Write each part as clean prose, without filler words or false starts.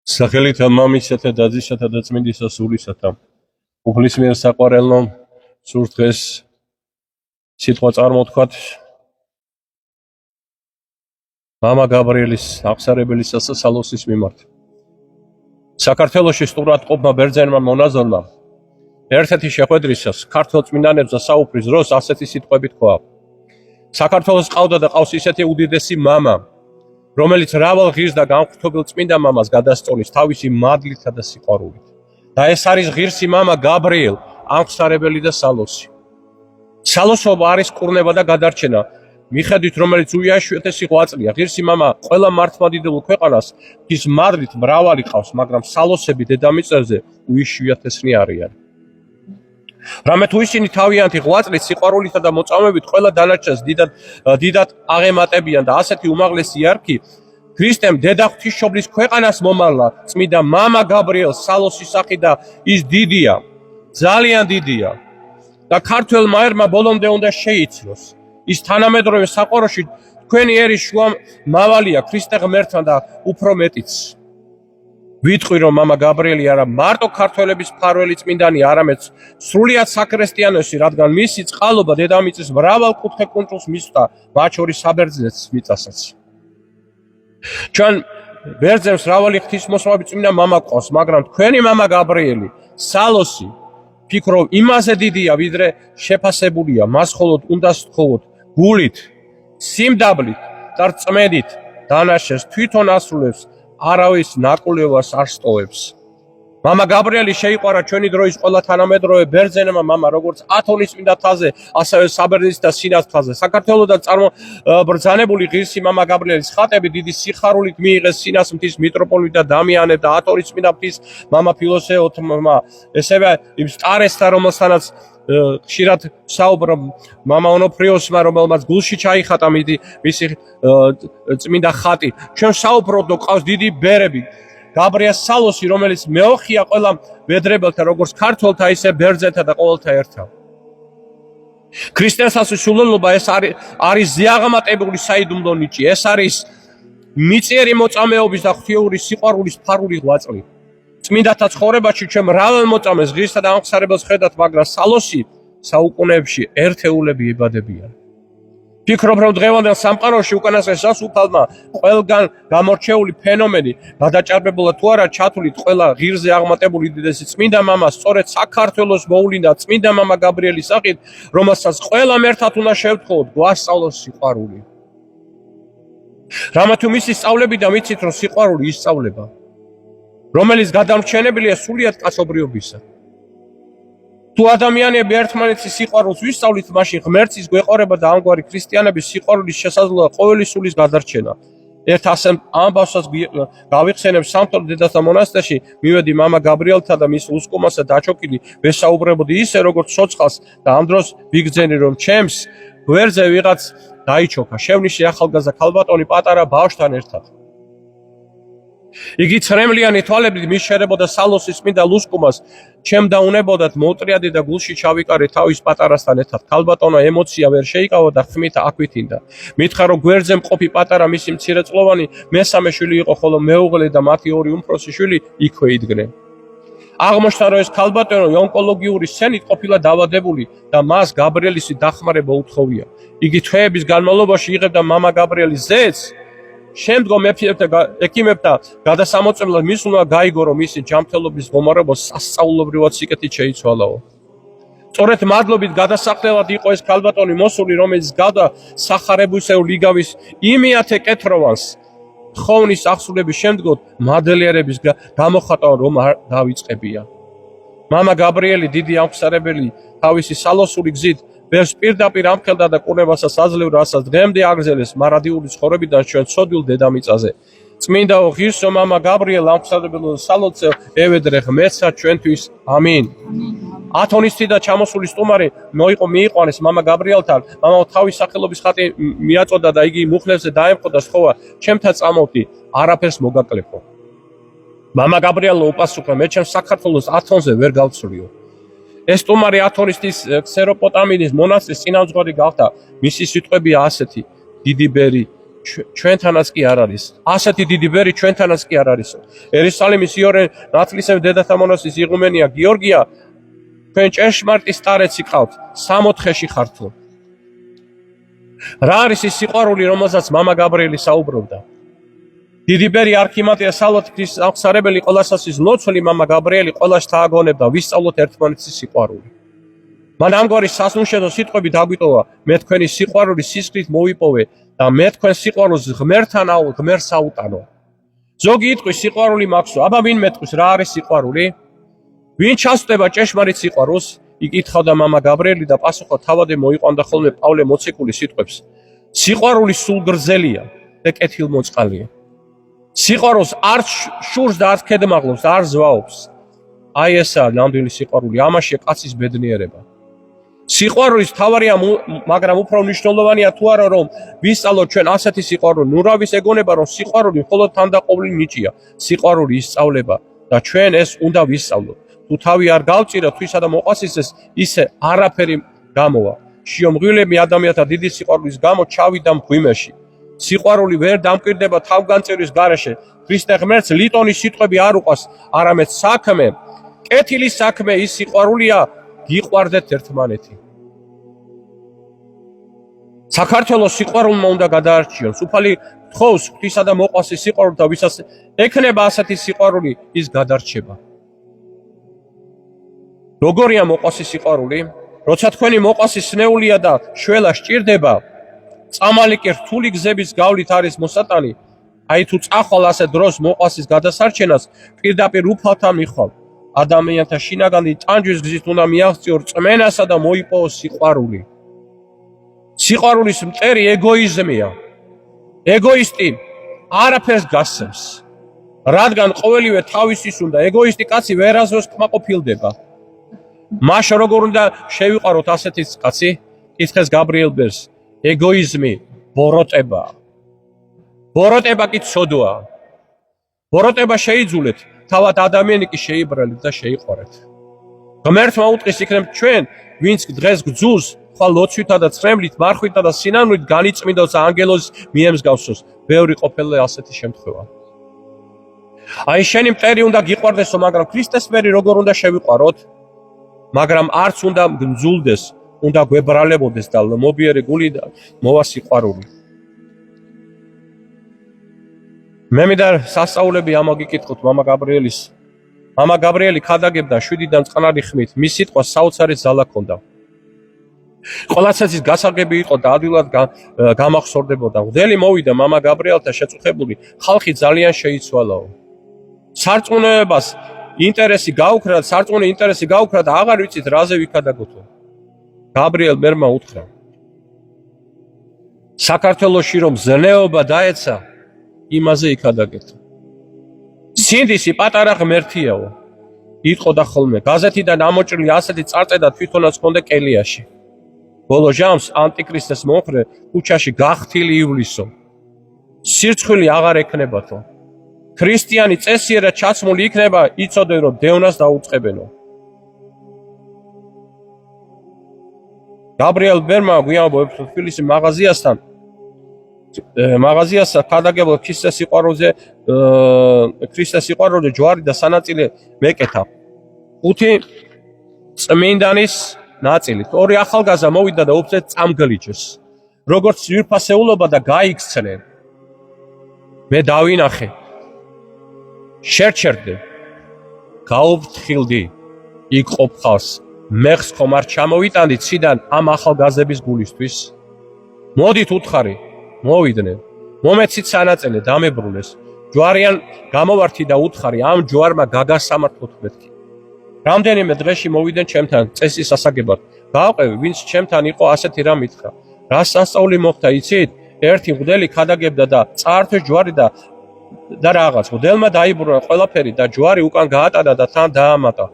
სახელით მამისათა და ძისათა და წმინდისა სულისათა უფლისმიერ საყვარელო სულ დღეს სიტყვა წარმოთქვათ მამა გაბრიელის აღსარებელის სასალოსის მიმართ. საქართველოში სტურად ყოფნა ბერძენმა მონაზონმა ერთ-ერთი შეხვედრისას ქართველ წმინდანებზე საუბრის დროს ასეთი სიტყვები თქვა: საქართველოს ყავდა და ყავს ისეთი უდიდესი მამა, რომელიც მრავალ ღირს და განხრთობილ წმინდა მამას გადასწოლის თავისი მადლითა და სიყვარულით. და ეს არის ღირსი მამა გაბრიელ, აღსარებელი და სალოსი. სალოსობა არის კურნება და გადარჩენა, მიხედვით რომელიც უიშვიათესი ღვაწლია. ღირსი მამა ყველა მართლმადიდებელ ქვეყანას ის მადლით მრავალი ყავს, მაგრამ სალოსები დედამიწაზე უიშვიათესნი არიან. რამე თუ ისინი თავიანთი ღვაწლით, სიყვარულითა და მოწამებით ყველა დანარჩენს დიდად აღემატებიან და ასეთი უმაღლესი იარქი ქრისტემ დედა ღვთისმშობლის ქვეყანას მომალლა წმინდა მამა გაბრიელ სალოსის სახით და ის დიდია, ძალიან დიდია და ქართველმა ერმა ბოლომდე უნდა შეიცნოს. ის თანამედროვე საყვაროში თქვენი ერის შუა მავალია ქრისტე ღმერთთან და უფრო მეტიც. ვიტყვი რომ მამა გაბრიელი არა მარტო ქართველების მფარველი წმინდანი, არამედ სრულიად საქრისტიანოსი, რადგან მისი წყალობა დედამიწის მრავალ კუთხე კუნძულს მისვდა, მათ შორის საბერძნეთს მიწასაც. ჩვენ ბერძენს მრავალი ღვთისმოსავი წმინდა მამა ყავს, მაგრამ თქვენი მამა გაბრიელი სალოსი ფიქრობ იმაზე დიდია, ვიდრე შეფასებულია. მას მხოლოდ უნდა სთხოვოთ გულით, სიმდაბლით და რწმენით დანარჩენს თვითონ ასრულებს, არავის ნაკვლევას არ სტოვებს. მამა გაბრიელი შეიყვარა ჩვენი დროის ყველა თანამედროვე ბერძენმა მამა, როგორც ათონის წმინდა თაზე, ასევე საბერძნეთის და სინას თაზე. საქართველოდან წარმობრძანებული ღირსი მამა გაბრიელის ხატები დიდი სიხარულით მიიღეს სინას მთის მიტროპოლიტ და დამიანე და ათონის წმინდა მთის მამა ფილოსეოთმა, ესევე იმ სტარესთან, რომელთანაც ხშირად საუბრობ მამა ონოფრიოსმა, რომელმაც გულში ჩაიხატა მისი წმინდა ხატი. ჩვენ საუბრობთ, რომ ყავს დიდი ბერები. გაბრიელ სალოსი, რომელიც მეოხია ყველა ბედრებელთა, როგორც ქართველთა, ისე ბერძენთა და ყოველთა ერთად. ქრისტიანსა სულელობა ეს არის ზეაღამატებული საიდუმლო ნიჭი, ეს არის მიწიერი მოწამეობის და ღვთიური სიყვარულის ფარული ღვაწლი. წმინდათა ცხოვრებაში ჩვენ მრავალ მოწამეს ღირსა და აღსარებელს ხედავთ, მაგრამ სალოსი საუკუნეებში ერთეულები ებადებიან. ფიქრობ რომ დღევანდელ სამყაროში უკანასკნელ სასუფალმა ყველგან გამორჩეული ფენომენი გადაჭარბებულა თუ არა ჩათვლით ყველა ღირზე აღმატებული უდიდესი წმინდა მამა სწორედ საქართველოს მოუვლინდა წმინდა მამა გაბრიელის სახით, რომელსაც ყველამ ერთად უნდა შევთხოვოთ გვასწავლოს სიყვარული. რამა თუ მისი სწავლები და მიცით რომ სიყვარული ისწავლება, რომელიც გადამრჩენებელია სრულიად კაცობრიობისა. თუ ადამიანები ერთმანეთის სიყვარულს ვისწავლით, მაშინ ღმერთის გვეყარება და ამგვარი ქრისტიანების სიყვარულის შესაძლოა ყოველი სულის გადარჩენა. ერთ ასე ამბავსაც გავიხსენებ სამთავრობო დედათა მონასტერში მივედი მამა გაბრიელთან და მის უსკომასა დაჩოკილი ვესაუბრებოდი ისე როგორც ცოცხალს და ამ დროს ვიგრძენი რომ ჩემს გვერდზე ვიღაც დაიჩოქა, შევნიშნე ახალგაზრდა ქალბატონი პატარა ბავშვთან ერთად. იგი ცრემლიანი თვალებით მის შერებოდა სალოსის წმინდა ლუსკუმას, ჩემ დაუნებოდათ მოუტრიადი და გულში ჩავიკარე თავის პატარასთან ერთად. ქალბატონმა ემოცია ვერ შეიკავა და ხმით აქვითინდა. მითხრა რომ გვერდზე მყოფი პატარა მისი მცირეწლოვანი მესამე შვილი იყო, ხოლო მეუღლე და მათი ორი უმცროსი შვილი იქვე იდგნენ. აღმოჩნდა რომ ეს ქალბატონი ონკოლოგიური სცენით ყოფილა დაავადებული და მას გაბრიელის დახმარება უთხოვია. იგი თვეების განმავლობაში იღებდა მამა გაბრიელის ზეც. შემდგომ ექიმებთან გადასამოწმებლად მის უნდა გაიგო რომ მისი ჯანმრთელობის მდგომარეობა სასწაულობრივად სიკეთით შეიცვალაო. სწორედ მადლობით გადასახდელად იყო ეს ქალბატონი მოსული, რომელიც გავდა სახარებისეულ ლიგავის იმეათე კეთროვანს. ხოვნის აღსრულების შემდგომ მადლიერების გამოხატვა რომ არ დავიწყებია. მამა გაბრიელი დიდი აღსარებელი თავისი სალოსური გზით ბევრს პირდაპირ ამხელდა და კურნებასაც აძლევ, რასაც დღემდე აგრძელეს მარადიული ცხოვრებიდან ჩვენ ცოდვილ დედამიწაზე. წმინდაო ღირსო მამა გაბრიელ აღსარებელ სალოცე ევედრე ღმერთსა ჩვენთვის. ამინ. ათონის თვიდა ჩამოსული სტუმარი მიიყვანეს მამა გაბრიელთან. მამამ თავის სახელობის ხატი მიაწოდა და იგი მუხლებზე დაემხო და სთხოვა, ჩემთან წამოვდი, არაფერს მოგაკლებო. მამა გაბრიელო უპასუხა, მე ჩემს საქართველოს ათონზე ვერ გავცვლიო. ეს სტუმარი ათონისთვის ქსეროპოტამინის მონასტრის წინამძღვარი გახდა. მისი სიტყვებია ასეთი: დიდი ბერი, ჩვენთანაც კი არ არის. ასეთი დიდი ბერი ჩვენთანაც კი არ არისო. ერისალიმის იორე ნათლისმცემ დედათა მონასტრის იღუმენია გიორგია თქვენ ჭეშმარიტი სტარეცი ყავთ 64-ში ხართ თუ. რა არის ის სიყვარული, რომელსაც მამა გაბრიელი საუბრობდა? დიდი ბერი არქიმანდრიტ სალვადორ ღვთის აღსარებელი ყოვლასასის ლოცველი მამა გაბრიელი ყოველას თააგონებდა ვისწავლოთ ერთმანეთის სიყვარული. მან ამგვარი სასუნშედო სიტყვები დაგვიტოვა, მე თქვენი სიყვარულის სისხლით მოვიპოვე და მე თქვენ სიყვარულს ღმერთთან ღმერთს აუტანო. ზოგი იტყვის სიყვარული მაქვსო, აბა ვინ მეტყვის რა არის სიყვარული? ვინ ჩასწდება ჭეშმარიტ სიყვარულს? იკითხავდა მამა გაბრიელი და პასუხად თავადე მოიყვანდა ხოლმე პავლე მოციქულის სიტყვებს. სიყვარული სულ გრძელია და კეთილმოწყალია. სიყვარულს არ შურს და არ ქედმაღლობს, არ ზვაობს. აი ესაა ნამდვილი სიყვარული, ამაშია კაცის ბედნიერება. სიყვარულის თავარია, მაგრამ უფრო მნიშვნელოვანია თუ არა რომ ვისწავლოთ ჩვენ ასეთი სიყვარული. ნურავის ეგონება რომ სიყვარული მხოლოდ თანდაყოლილი ნიჭია. სიყვარული ისწავლება და ჩვენ ეს უნდა ვისწავლოთ. თუ თავი არ გავწიროთ თვისა და მოყვასისეს, ისე არაფერი გამოვა. შიომღვილები ადამიანთა დიდი სიყვარულის გამო ჩავიდა მღვიმეში. სიყვარული ვერ დამკვირდება თავგანწირვის გარეშე. ქრისტე ღმერთს ლიტონის სიტყვები არ უყვას, არამედ საქმე, კეთილი საქმე ის სიყვარულია, გიყვარდეთ ერთმანეთი. საქართველოს სიყვარულმა უნდა გადაარჩიოს. უფალი თხოვს ღვთისა და მოყვასის სიყვარულით და ვისაც ექნება ასეთი სიყვარული, ის გადარჩება. როგორია მოყვასის სიყვარული? როცა თქვენი მოყვასის სნეულია და შველა სჭირდება, წამალი კი რთული გზების გავლით არის მოსატანი, აი თუ წახვალ ასე დროს მოყვასის გადასარჩენას, პირდაპირ უფალთან მიხვალ. ადამიანთა შინაგანი ტანჯვის გზით უნდა მიაღწიო რწმენასა და მოიპოვოს სიყვარული. სიყვარულის მტერი ეგოიზმია. ეგოისტი არაფერს გასცემს. რადგან ყოველივე თავისის უნდა, ეგოისტი კაცი ვერასდროს კმაყოფილდება. მაშინ როგორ უნდა შევიყვაროთ ასეთი კაცი? კითხეს გაბრიელ ბერს. ეგოიზმი ბოროტებაა. ბოროტება კი ცოდვაა. ბოროტება შეიძულეთ, თავად ადამიანი კი შეიბრალეთ და შეიყვარეთ. ღმერთმა უტყვის იქნებ ჩვენ, ვინც დღეს გძულს, ხვალ ლოცვითა და ცრემლით, მარხვითა და სინანულით განიწმინდოს ანგელოზს მიემსგავსოს. ბევრი ყოფილა ასეთი შემთხვევა. აი შენი მტერი უნდა გიყვარდესო, მაგრამ ქრისტეს მტერი როგორ უნდა შევიყვაროთ? მაგრამ არც უნდა გძულდეს, უნდა გვებრალებოდეს და მობიარე გულიდან მოვა სიყვარული. მე მინდა სასწაულები ამოგიკითხოთ მამა გაბრიელის. მამა გაბრიელი ქადაგებდა 7-დან წყნარი ხმით, მის სიტყვას საოცარი ძალა ჰქონდა. ყველაცაცის გასაგები იყო და ადვილად გამახსოვდებოდა. მღვდელი მოვიდა მამა გაბრიელთა შეწუხებული, ხალხი ძალიან შეიცვალაო. სარწმუნოებას ინტერესი გაუქრა და აღარ ვიცით რაზე ვიქადაგოთო. გაბრიელ მერმა უთხრა. საქართველოში რომ ზნეობა დაეცა, იმაზე იქადაგეთო. სინდისი პატარა ღმერთიაო. იტყოდა ხოლმე, გაზეთიდან ამოჭრილი ასეთი წარწერა თვითონაც ჰქონდა კელიაში. ბოლო ჟამს ანტიქრისტეს მომხრე ქუჩაში გახთილი ივლისო. სირცხვილი აღარ ექნებათო. ქრისტიანი წესიერად ჩაცმული იქნება, იცოდე რომ დევნას დაუწყებენო. გაბრიელ ბერმა გვიამბობს თბილისის მაღაზიასთან ქადაგებულ ქრისტეს სიყვარულზე ჯვარი და სანაწილე მეკეთა. 5 წმინდანის ნაწილით. 2 ახალგაზრდა მოვიდა და უფლეთ წამგლიჩეს. როგორც ძვირფასეულობა და გაიქცნენ. მე დავინახე. შერჩერდე. გაუფრთხილდი. იქ ყოფხავს. მეხს ხომ არ ჩამოვიტანდი ციდან ამ ახალგაზრდების გულისთვის? მოდით უთხარი. მოვიდნენ. მომეცით სანაწელე დამებრუნეს. ჯვარიან გამოვართი და უთხარი ამ ჯვარმა გაგასამართლოთ მეთქი. რამდენიმე დღეში მოვიდნენ ჩემთან წესის ასაგებად. გავყევი, ვინც ჩემთან იყო ასეთი რამ მითხრა. რა სასწაული მოხდა იცით? ერთი მღვდელი ქადაგებდა და წაართვეს ჯვარი და რაღაც. მღვდელმა დაიბრუნა ყველაფერი და ჯვარი უკან გაატანა და თან დაამატა.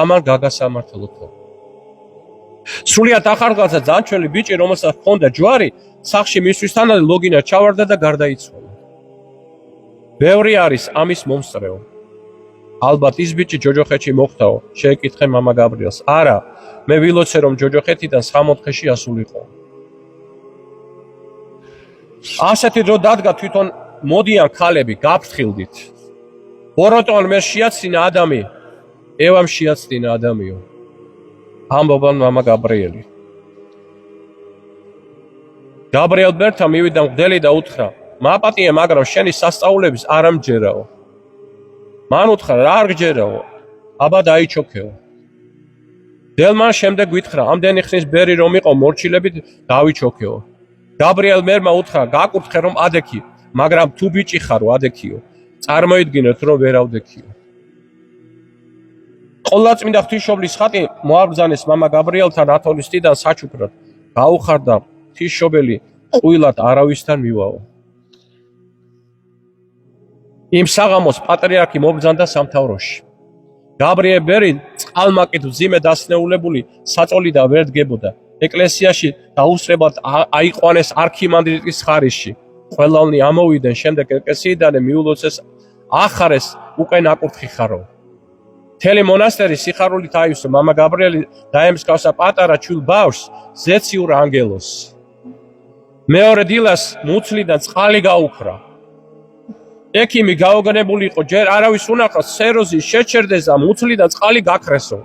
ამან გაგასამართლოთო. სრულიად ახალგაზრდა ძანჩველი ბიჭი, რომელსაც ჰქონდა ჯვარი, სახლში მისვლისთანავე ლოგინად ჩავარდა და გარდაიცვალა. ბევრი არის ამის მომსწრეო. ალბათ ის ბიჭი ჯოჯოხეთში მოხვდაო, შეეკითხე მამა გაბრიელს. არა, მე ვილოცე რომ ჯოჯოხეთიდან 9 დღეში ასულიყო. ასეთი დრო დადგა თვითონ მოდიან ქალები გაფრთხილდით. ბოროტონ მე შეაცდინა ადამი, ევამ შეაცდინა ადამიანო. ამბობენ მამა გაბრიელი. გაბრიელ ბერთა მივიდა მღვდელი და უთხრა: "მაპატიე, მაგრამ შენი სასწაულების არ ამჯერაო." მან უთხრა: "რა არ გჯერაო? აბა დაიჩოქეო." დელმან შემდეგ გითხრა: "ამდენი ხნის ბერი რომ იყო მორჩილებით დავიჩოქეო." გაბრიელ მერმა უთხრა: "გაკურთხე რომ ადექი, მაგრამ თუ ბიჭი ხარო ადექიო. წარმოიდგინეთ რომ ვერ ავდექიო." ყოლაწმინდა ღვთისმშობლის ხატი მოაბრძანეს მამა გაბრიელთან ათონისტიდან საჩუქრად. გაუხარდა ღვთისმშობელი ყვილად არავისთან მივაო. იმ საღამოს პატრიარქი მობრძანდა სამთავროში. გაბრიელ ბერი წყალმაკით მძიმე დასნეულებული საწოლიდა ვერ დგებოდა. ეკლესიაში დაუსწრებად აიყვანეს არქიმანდრიტის ხარისში. ყველანი ამოვიდნენ, შემდეგ ეკლესიიდან მიულოცეს ახარეს უკვე ნაკურთხი ხარო. მთელი მონასტერი სიხარულით აივსო მამა გაბრიელი დაემსგავსა პატარა ჩვილ ბავშვს ზეციურ ანგელოზს. მეორე დილას მუცლიდან წყალი გაუხრა. ექიმი გაოგნებული იყო, ჯერ არავის უნახავს სეროზი შეჩერდეს და მუცლიდან წყალი გაქრესო.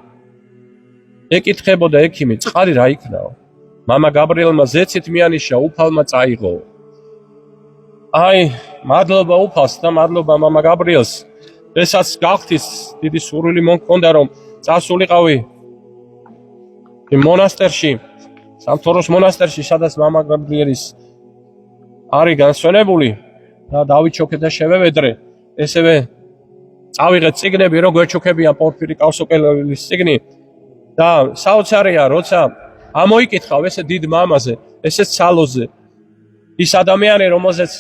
ეკითხებოდა ექიმი, წყალი რა იქნაო? მამა გაბრიელმა ზეცით მიანიშა, უფალმა წაიღო. აი, მადლობა უფალს და მადლობა მამა გაბრიელს. ესაც გახთის დიდი სურვილი მომქონდა რომ წასულიყავი იმ მონასტერში, სამთავროს მონასტერში, სადაც მამა გაბრიელის არის განსვენებული და დავიჩოქე და შევევედრე. ესევე წავიღეთ წიგნები, რო გვეჩოქებიან პორფირი კავსოკელელის წიგნი და საოცარია, როცა ამოიკითხავ ესე დიდ მამაზე, ესე ცალოზე, ის ადამიანი, რომელზეც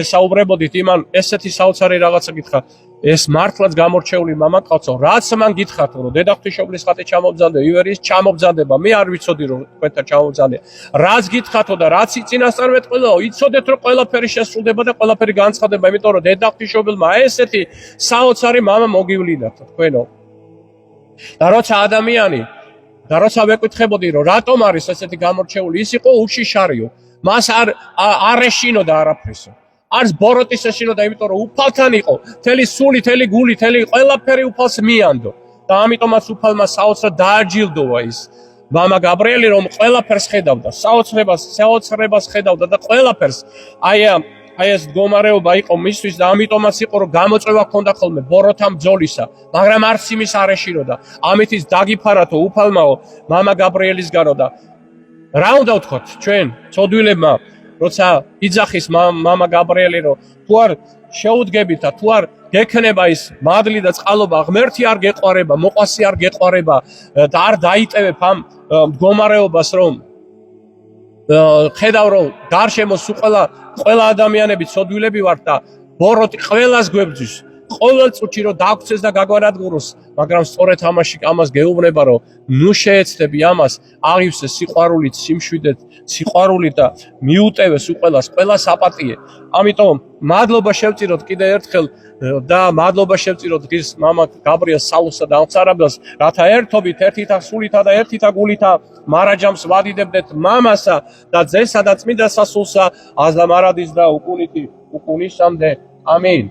ესაუბრებოდით, იმან ესეთი საოცარი რაღაცა გითხრა. ეს მართლაც გამორჩეული მამა ყავცო, რაც მან გითხრათ, რომ დედა ღვთისმშობლის ხატი ჩამობძანდე, ივერიის ჩამობძანდება, მე არ ვიცოდი რომ თქვენთან ჩამობძანდე. რაც გითხრათო და რაც იწინასწარმეტყველაო, იცოდეთ რომ ყველაფერი შესრულდება და ყველაფერი განცხადება, იმიტომ რომ დედა ღვთისმშობელმა ესეთი საოცარი მამა მოგივლინათ თქვენო. და როცა ადამიანი და როცა ვეკითხებოდი რომ რატომ არის ესეთი გამორჩეული, ის იყო უშიშარიო. მას არ ეშინოდა არაფრისო. არც ბოროტის ეშინოდა, იმიტომ რომ უფალთან იყო, მთელი სული, მთელი გული, მთელი ყველაფერი უფალს მიანდო. და ამიტომაც უფალმა საოცრად დააჯილდოვა ის მამა გაბრიელი, რომ ყველაფერს ხედავდა, საოცრებას ხედავდა და ყველაფერს. აი ეს მდგომარეობა იყო მისთვის და ამიტომაც იყო რომ გამოწვევა ჰქონდა ხოლმე ბოროთა ბრძოლისა, მაგრამ არც იმის არ ეშინოდა. ამით ის დაგიფარათო უფალმაო მამა გაბრიელისგანო და რა უნდა ვთქვათ ჩვენ ცოდვილებმა, როცა იძახის მამა გაბრიელი, რომ თუ არ შეუდგებით და თუ არ გექნება ის მადლი და წყალობა, ღმერთი არ გეყვარება, მოყვასი არ გეყვარება და არ დაიტევებ ამ მდგომარეობას, რომ ხედავ რომ გარშემო სულ ყველა ადამიანები ცოდვილები ვართ და ბოროტი ყველას გვებძვის. ყოველ წუთში რომ დაგვრცეს და გაგვანადგუროს, მაგრამ სწორედ ამას გეუბნება რომ ნუ შეეცდები ამას, აღივსე სიყვარულით, სიმშვიდეთ, სიყვარულით და მიუტევეს უყველას, ყველას აპატიე. ამიტომ მადლობა შევწიროთ კიდე ერთხელ და მადლობა შევწიროთ ღირს მამა გაბრიელს საულსა და ამცარაბელს, რათა ერთობით, ერთითა სულითა და ერთითა გულითა მარაჯამს ვადიდებდეთ მამასა და ძესა და წმინდა სასულსა, აზდა მარადის და უკუნითი უკუნისამდე. ამინ.